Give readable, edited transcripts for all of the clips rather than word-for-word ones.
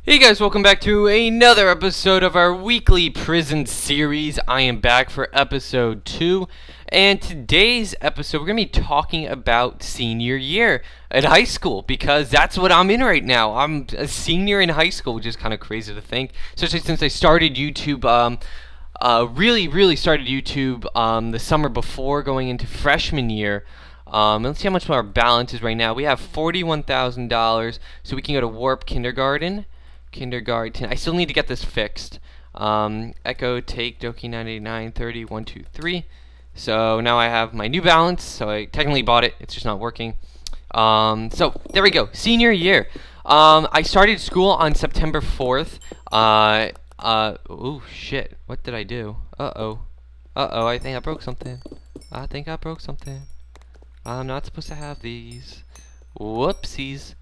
Hey guys, welcome back to another episode of our weekly prison series. I am back for episode 2, and today's episode we're going to be talking about senior year at high school, because that's what I'm in right now. I'm a senior in high school, which is kind of crazy to think, especially since I started YouTube, really started YouTube the summer before going into freshman year. Let's see how much our balance is right now. We have $41,000, so we can go to Warp Kindergarten. I still need to get this fixed. Echo take Doky9889 30 1 2 3. So now I have my new balance. So I technically bought it. It's just not working. So there we go. Senior year. I started school on September 4th. Oh shit. What did I do? Uh-oh. I think I broke something. I'm not supposed to have these. Whoopsies.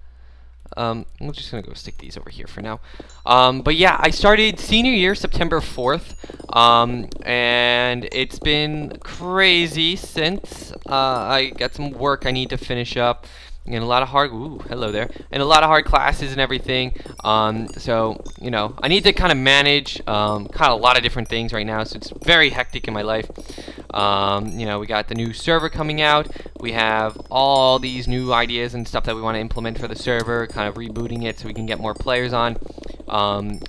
I'm just gonna go stick these over here for now. But yeah, I started senior year September 4th, and it's been crazy since. I got some work I need to finish up, and a lot of hard. Ooh, hello there, and a lot of hard classes and everything. So you know, I need to kind of manage kind of a lot of different things right now. So it's very hectic in my life. You know, we got the new server coming out. We have all these new ideas and stuff that we want to implement for the server, kind of rebooting it so we can get more players on,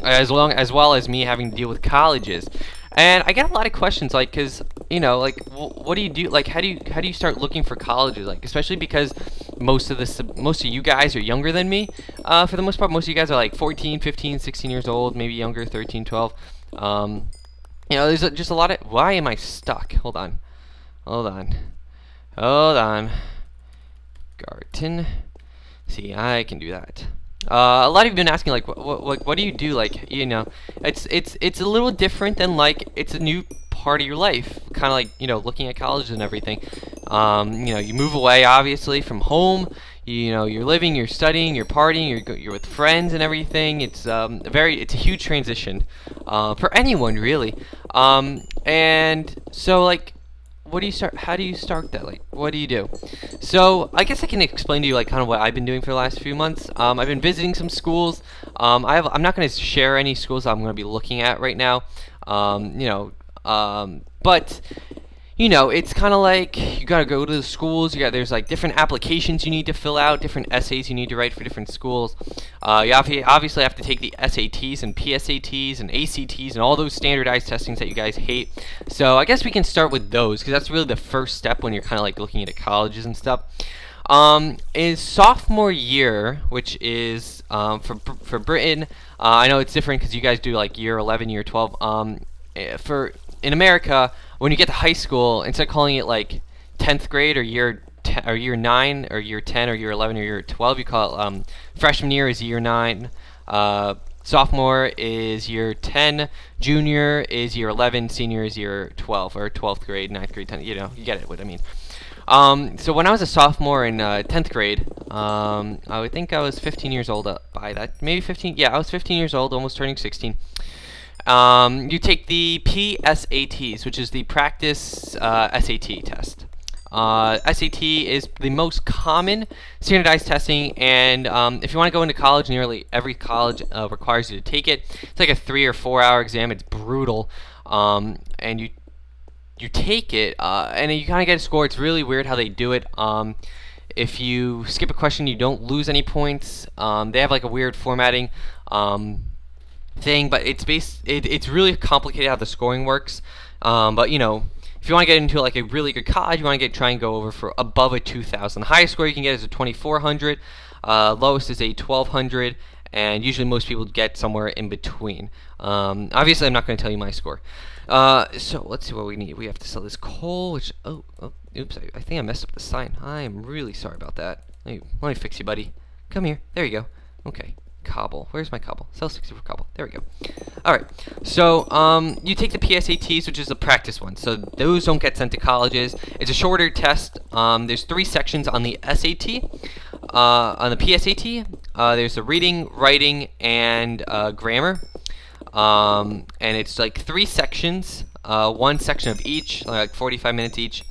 as well as me having to deal with colleges. And I get a lot of questions, like, cause you know, like, what do you do? Like, how do you start looking for colleges? Like, especially because most of you guys are younger than me. For the most part, most of you guys are like 14, 15, 16 years old, maybe younger, 13, 12. You know, there's just a lot of. Why am I stuck? Hold on. Garten. See, I can do that. A lot of you have been asking, like, what do you do? Like, you know, it's a little different than, like, it's a new part of your life. Kind of like, you know, looking at college and everything. You know, you move away, obviously, from home. You know, you're living, you're studying, you're partying, you're with friends and everything. It's it's a huge transition for anyone, really. And so, like, how do you start that? Like, what do you do? So I guess I can explain to you, like, kind of what I've been doing for the last few months. I've been visiting some schools. I'm not going to share any schools I'm going to be looking at right now. You know, but you know, it's kind of like you gotta go to the schools. There's like different applications you need to fill out, different essays you need to write for different schools. You obviously have to take the SATs and PSATs and ACTs and all those standardized testings that you guys hate. So I guess we can start with those, because that's really the first step when you're kind of like looking into colleges and stuff. Is sophomore year, which is for Britain. I know it's different because you guys do like year 11, year 12. In America, when you get to high school, instead of calling it like 10th grade or year 9 or year 10 or year 11 or year 12, you call it freshman year is year 9, sophomore is year 10, junior is year 11, senior is year 12, or 12th grade, 9th grade, 10th, you know, you get it, what I mean. So when I was a sophomore in 10th grade, I would think I was 15 years old by that, maybe 15, yeah, I was 15 years old, almost turning 16. You take the PSATs, which is the practice SAT test. SAT is the most common standardized testing, and if you want to go into college, nearly every college requires you to take it. It's like a 3 or 4 hour exam. It's brutal, and you take it, and you kind of get a score. It's really weird how they do it. If you skip a question, you don't lose any points. They have like a weird formatting thing, but it's really complicated how the scoring works. But you know, if you want to get into like a really good college, you want to try and go over for above a 2,000. The highest score you can get is a 2,400. Lowest is a 1,200, and usually most people get somewhere in between. Obviously, I'm not going to tell you my score. So let's see what we need. We have to sell this coal, which oops, I think I messed up the sign. I am really sorry about that. Let me fix you, buddy. Come here. There you go. Okay. Cobble. Where's my cobble? Sell 60 for cobble. There we go. Alright. So, you take the PSATs, which is the practice one. So, those don't get sent to colleges. It's a shorter test. There's 3 sections on the SAT. On the PSAT, there's the reading, writing, and grammar. And it's like 3 sections. 1 section of each, like 45 minutes each.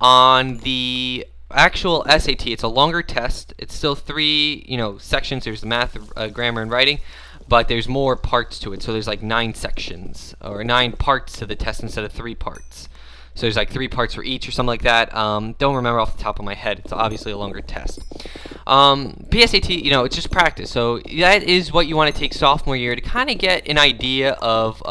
On the actual SAT, it's a longer test. It's still 3, sections. There's the math, grammar, and writing. but there's more parts to it. So there's like 9 sections or 9 parts to the test instead of 3 parts. So there's like 3 parts for each or something like that. Don't remember off the top of my head. It's obviously a longer test. PSAT, it's just practice. So that is what you want to take sophomore year to kind of get an idea of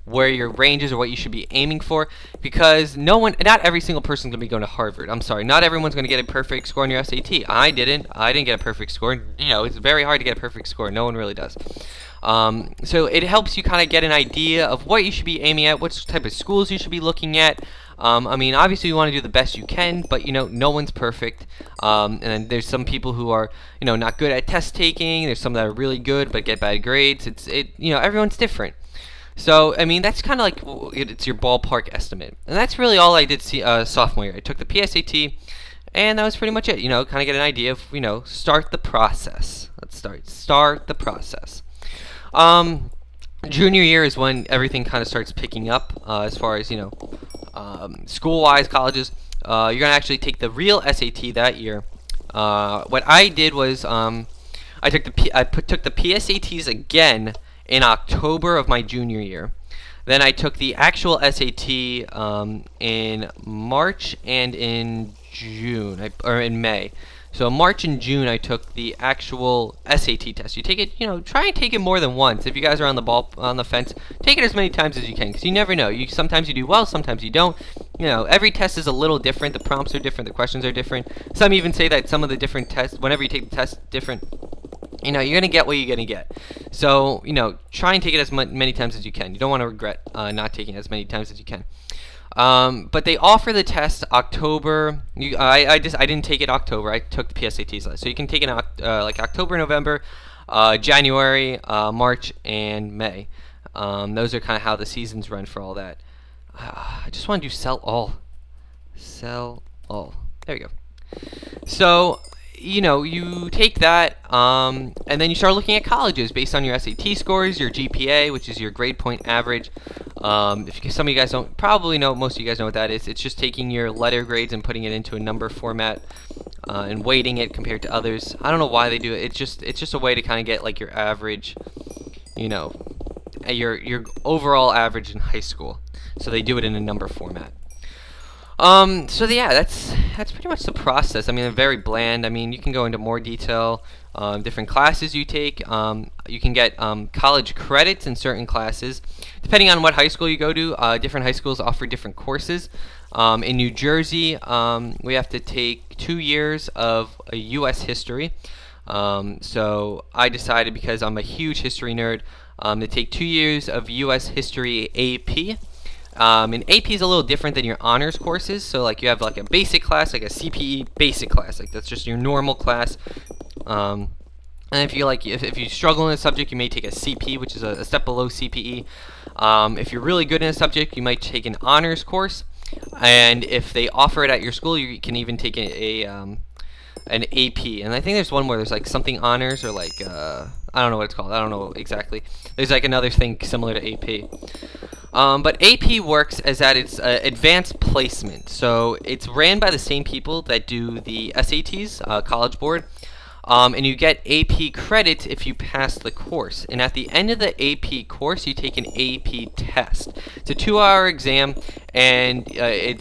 where your range is or what you should be aiming for, because not every single person is going to be going to Harvard. I'm sorry, not everyone's going to get a perfect score on your SAT. I didn't get a perfect score. It's very hard to get a perfect score. No one really does. So it helps you kind of get an idea of what you should be aiming at, what type of schools you should be looking at. Obviously you want to do the best you can, but no one's perfect. And then there's some people who are, not good at test taking. There's some that are really good but get bad grades. Everyone's different. So, that's kind of like, it's your ballpark estimate. And that's really all I did sophomore year. I took the PSAT, and that was pretty much it. Kind of get an idea of, start the process. Let's start the process. Junior year is when everything kind of starts picking up as far as, school-wise, colleges. You're going to actually take the real SAT that year. What I did was I took the PSATs again in October of my junior year. Then I took the actual SAT in March and in June, or in May. So March and June I took the actual SAT test. You take it, try and take it more than once. If you guys are on the fence, take it as many times as you can, because you never know. Sometimes you do well, sometimes you don't. Every test is a little different. The prompts are different, the questions are different. Some even say that some of the different tests, whenever you take the test, different. You're going to get what you're going to get. So, try and take it as many times as you can. You don't want to regret not taking it as many times as you can. But they offer the test October. I didn't take it October. I took the PSATs last. So you can take it like October, November, January, March, and May. Those are kind of how the seasons run for all that. I just want to do sell all. Sell all. There we go. So, you take that, and then you start looking at colleges based on your SAT scores, your GPA, which is your grade point average. If some of you guys don't probably know, most of you guys know what that is. It's just taking your letter grades and putting it into a number format and weighting it compared to others. I don't know why they do it. It's just a way to kind of get like your average, your overall average in high school. So they do it in a number format. So yeah, that's pretty much the process. They're very bland. You can go into more detail. Different classes you take. You can get college credits in certain classes. Depending on what high school you go to, different high schools offer different courses. In New Jersey, we have to take 2 years of U.S. history. So I decided, because I'm a huge history nerd, to take 2 years of U.S. history AP. And AP is a little different than your honors courses. So like you have like a basic class, like a CPE basic class, like that's just your normal class. And if you struggle in a subject, you may take a CP, which is a step below CPE. If you're really good in a subject, you might take an honors course. And if they offer it at your school, you can even take an AP. And I think there's one more. There's like something honors, or like I don't know what it's called. I don't know exactly. There's like another thing similar to AP. But AP works as that it's advanced placement. So it's ran by the same people that do the SATs, College Board. And you get AP credit if you pass the course. And at the end of the AP course, you take an AP test. It's a 2-hour exam, and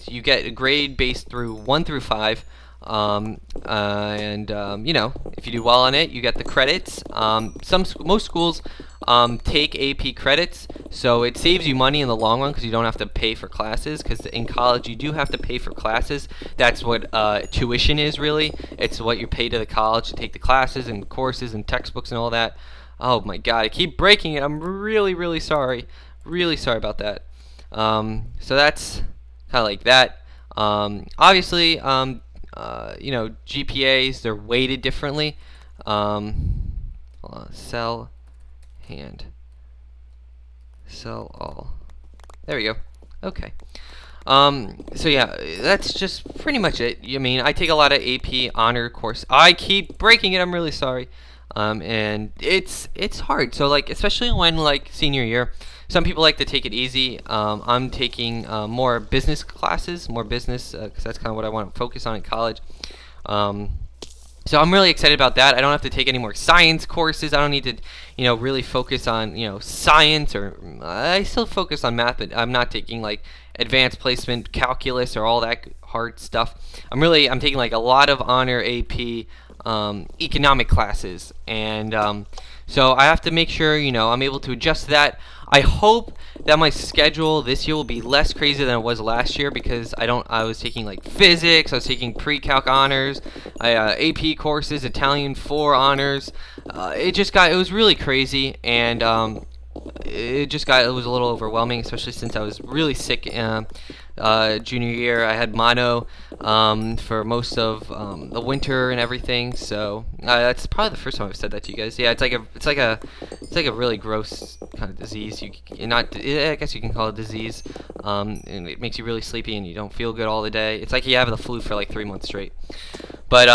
you get a grade based through 1 through 5. If you do well on it, you get the credits. Most schools take AP credits, so it saves you money in the long run because you don't have to pay for classes. Because in college, you do have to pay for classes. That's what tuition is, really. It's what you pay to the college to take the classes and courses and textbooks and all that. Oh my God, I keep breaking it. I'm really, really sorry. Really sorry about that. So that's kind of like that. Obviously, GPAs, they're weighted differently. Hold on, sell all. There we go. Okay. So yeah, that's just pretty much it. I take a lot of AP honor course. I keep breaking it. I'm really sorry. And it's hard. So like, especially when like senior year, some people like to take it easy. I'm taking more business classes, because that's kind of what I want to focus on in college. So I'm really excited about that. I don't have to take any more science courses. I don't need to, really focus on, science, or I still focus on math, but I'm not taking like advanced placement calculus or all that hard stuff. I'm taking like a lot of honor AP economic classes, and so I have to make sure, I'm able to adjust that. I hope that my schedule this year will be less crazy than it was last year, because I was taking like physics, I was taking pre-calc honors, AP courses, Italian 4 honors. It was really crazy, and it was a little overwhelming, especially since I was really sick junior year. I had mono for most of the winter and everything. So that's probably the first time I've said that to you guys. Yeah, it's like a really gross kind of disease. I guess you can call it disease. And it makes you really sleepy and you don't feel good all the day. It's like you have the flu for like 3 months straight. But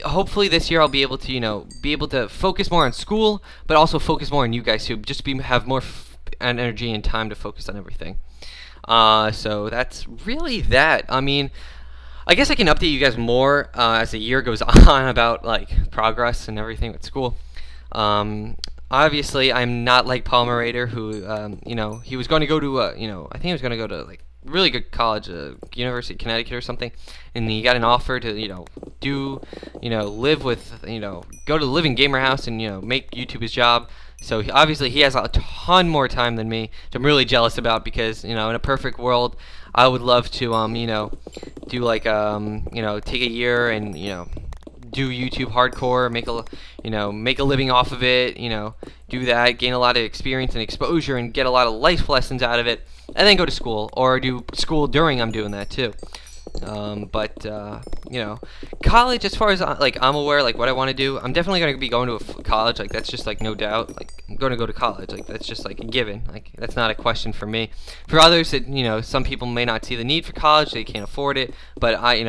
hopefully this year I'll be able to focus more on school, but also focus more on you guys too. Just have more energy and time to focus on everything. So that's really that. I mean, I guess I can update you guys more as the year goes on about like progress and everything with school. Obviously, I'm not like Paul Murator, who he was going to go to I think he was going to go to like really good college, University of Connecticut or something, and he got an offer to live with go to the Living Gamer House and make YouTube his job. So obviously he has a ton more time than me, which I'm really jealous about, because in a perfect world I would love to do like take a year and do YouTube hardcore, make a living off of it, do that, gain a lot of experience and exposure and get a lot of life lessons out of it, and then go to school, or do school during I'm doing that too. But college, as far as I'm aware, like what I want to do, I'm definitely going to be going to a college. Like that's just like no doubt. Like I'm going to go to college. Like that's just like a given. Like that's not a question for me. For others, some people may not see the need for college. They can't afford it. But I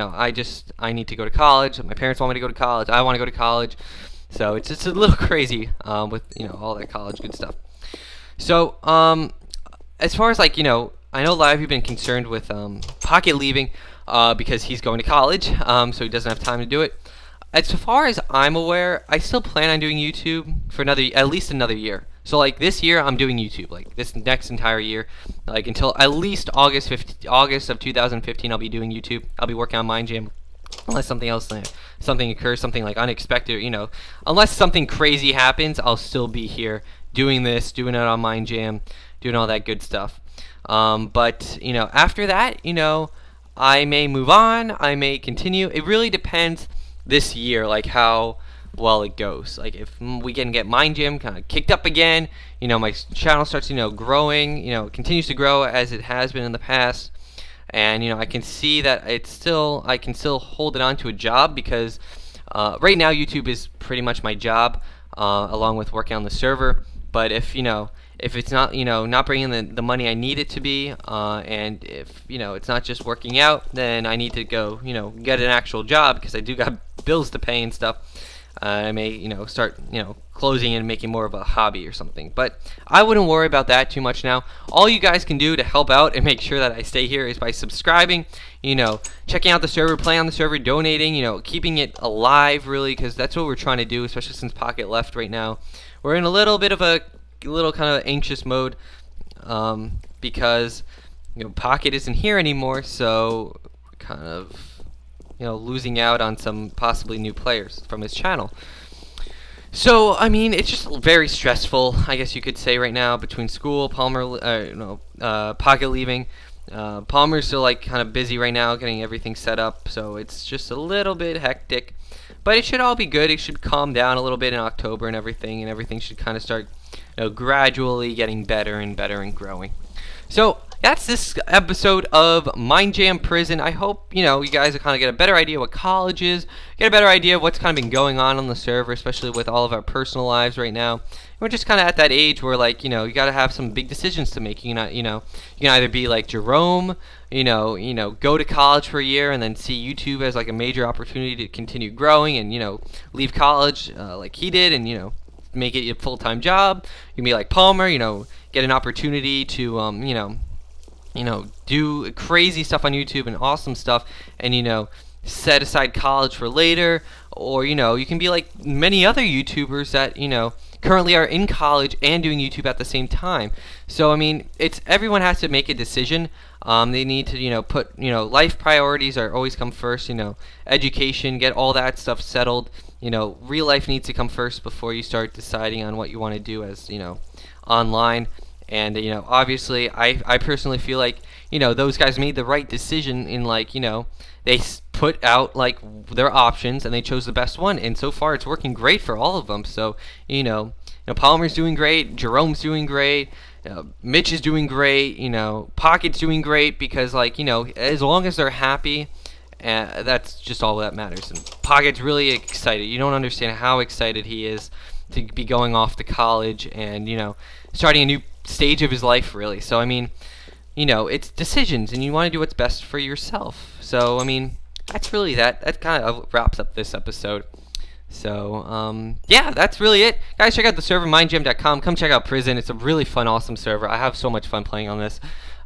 need to go to college. My parents want me to go to college. I want to go to college. So it's just a little crazy with all that college good stuff. So as far as I know a lot of you have been concerned with Pocket leaving. Because he's going to college, so he doesn't have time to do it. As far as I'm aware, I still plan on doing YouTube for at least another year. So like this year, I'm doing YouTube. Like this next entire year, like until at least August of 2015, I'll be doing YouTube. I'll be working on Mind Jam, unless something occurs, something like unexpected. Unless something crazy happens, I'll still be here doing it on Mind Jam, doing all that good stuff. But after that, I may move on, I may continue. It really depends this year, like how well it goes. Like if we can get Mind Jam kind of kicked up again, my channel starts, growing, continues to grow as it has been in the past. And, I can see that I can still hold it on to a job, because right now YouTube is pretty much my job, along with working on the server. But if it's not not bringing the money I need it to be, and if it's not just working out, then I need to go get an actual job, because I do got bills to pay and stuff. I may start closing and making more of a hobby or something, but I wouldn't worry about that too much now. All you guys can do to help out and make sure that I stay here is by subscribing, checking out the server, playing on the server, donating, keeping it alive, really, because that's what we're trying to do, especially since Pocket left right now. We're in a little bit of a kind of anxious mode, because Pocket isn't here anymore, so kind of losing out on some possibly new players from his channel. So I mean, it's just very stressful, I guess you could say, right now, between school, Pocket leaving. Palmer's still like kind of busy right now getting everything set up, so it's just a little bit hectic, but it should all be good. It should calm down a little bit in October and everything should kind of start gradually getting better and growing. So that's this episode of Mind Jam Prison. I hope you guys kind of get a better idea what college is, get a better idea of what's kind of been going on the server, especially with all of our personal lives right now. We're just kind of at that age where you got to have some big decisions to make. You can either be like Jerome, go to college for a year and then see YouTube as like a major opportunity to continue growing, and leave college like he did, and make it a full-time job. You can be like Palmer, get an opportunity to do crazy stuff on YouTube and awesome stuff, and set aside college for later. or you can be like many other YouTubers that currently are in college and doing YouTube at the same time. So I mean, it's everyone has to make a decision. They need to put life priorities are always come first. Education, get all that stuff settled. Real life needs to come first before you start deciding on what you want to do as online. And obviously, I personally feel like those guys made the right decision in like they put out like their options and they chose the best one. And so far, it's working great for all of them. So Palmer's doing great, Jerome's doing great. Mitch is doing great, Pocket's doing great because, like, as long as they're happy, that's just all that matters. And Pocket's really excited. You don't understand how excited he is to be going off to college and, starting a new stage of his life, really. So, I mean, it's decisions, and you want to do what's best for yourself. So, I mean, that's really that. That kind of wraps up this episode. So, yeah, that's really it. Guys, check out the server, mindjam.com. Come check out Prison. It's a really fun, awesome server. I have so much fun playing on this.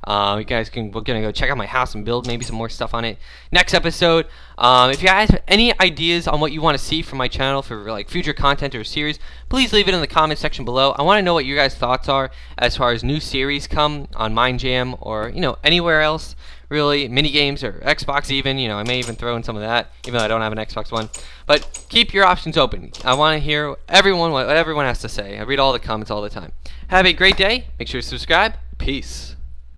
You guys we're going to go check out my house and build maybe some more stuff on it next episode. If you guys have any ideas on what you want to see from my channel for like future content or series, please leave it in the comment section below. I want to know what your guys' thoughts are as far as new series come on Mindjam or, anywhere else. Really, mini games or Xbox even, I may even throw in some of that, even though I don't have an Xbox One. But keep your options open. I want to hear what everyone has to say. I read all the comments all the time. Have a great day. Make sure to subscribe. Peace.